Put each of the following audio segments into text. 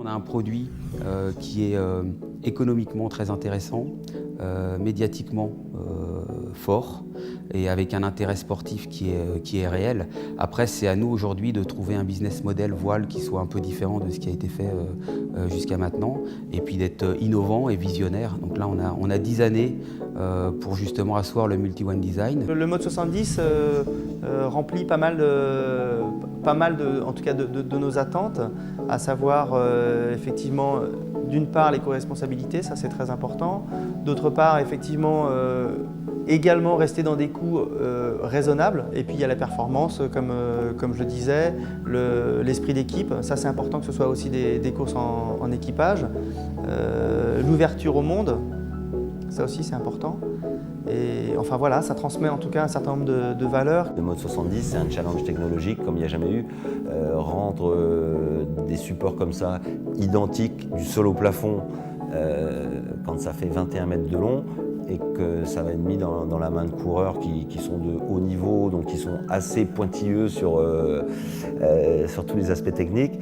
On a un produit qui est économiquement très intéressant, médiatiquement fort et avec un intérêt sportif qui est réel. Après, c'est à nous aujourd'hui de trouver un business model voile qui soit un peu différent de ce qui a été fait jusqu'à maintenant et puis d'être innovant et visionnaire. Donc là, on a 10 années pour justement asseoir le multi-one design. Le mode 70 remplit pas mal en tout cas de nos attentes, à savoir effectivement d'une part l'éco-responsabilité, ça c'est très important, d'autre part effectivement également rester dans des coûts raisonnables, et puis il y a la performance comme je le disais, l'esprit d'équipe, ça c'est important que ce soit aussi des courses en équipage, l'ouverture au monde, ça aussi c'est important. Et enfin voilà, ça transmet en tout cas un certain nombre de valeurs. Le mode 70, c'est un challenge technologique comme il n'y a jamais eu. Rendre des supports comme ça, identiques du sol au plafond, quand ça fait 21 mètres de long, et que ça va être mis dans la main de coureurs qui sont de haut niveau, donc qui sont assez pointilleux sur tous les aspects techniques.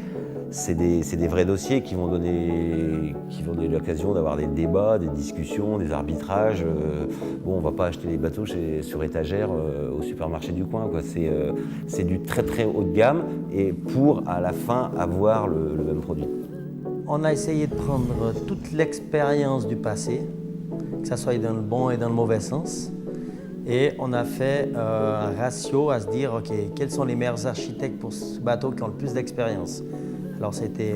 C'est des vrais dossiers qui vont donner l'occasion d'avoir des débats, des discussions, des arbitrages. Bon, on ne va pas acheter les bateaux sur étagère au supermarché du coin, quoi. C'est du très très haut de gamme et pour à la fin avoir le même produit. On a essayé de prendre toute l'expérience du passé, que ce soit dans le bon et dans le mauvais sens. Et on a fait un ratio à se dire, OK, quels sont les meilleurs architectes pour ce bateau qui ont le plus d'expérience? Alors c'était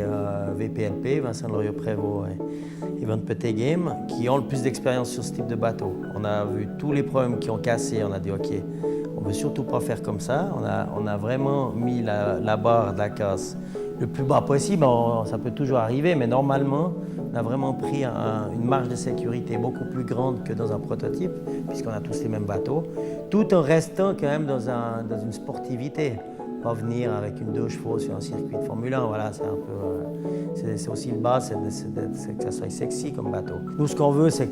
VPLP, Vincent Loriot-Prévost et Yvonne Peteghem, qui ont le plus d'expérience sur ce type de bateau. On a vu tous les problèmes qui ont cassé, on a dit OK, on ne veut surtout pas faire comme ça. On a vraiment mis la barre de la casse le plus bas possible. Ça peut toujours arriver, mais normalement, on a vraiment pris une marge de sécurité beaucoup plus grande que dans un prototype, puisqu'on a tous les mêmes bateaux, tout en restant quand même dans une sportivité. Pas venir avec une 2 chevaux sur un circuit de Formule 1, voilà, c'est un peu, c'est aussi le bas, c'est que ça soit sexy comme bateau. Nous, ce qu'on veut, c'est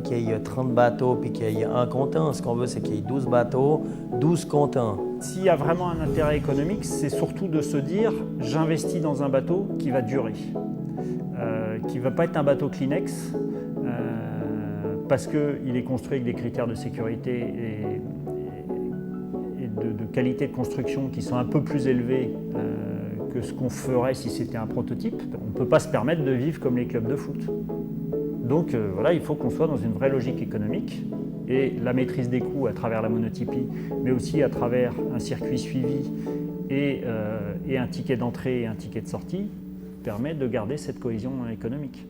qu'il y ait 30 bateaux puis qu'il y ait un content. Ce qu'on veut, c'est qu'il y ait 12 bateaux, 12 contents. S'il y a vraiment un intérêt économique, c'est surtout de se dire « j'investis dans un bateau qui va durer ». Qui ne va pas être un bateau Kleenex, parce qu'il est construit avec des critères de sécurité et de qualité de construction qui sont un peu plus élevés que ce qu'on ferait si c'était un prototype. On ne peut pas se permettre de vivre comme les clubs de foot. Donc voilà, il faut qu'on soit dans une vraie logique économique et la maîtrise des coûts à travers la monotypie, mais aussi à travers un circuit suivi et un ticket d'entrée et un ticket de sortie permet de garder cette cohésion économique.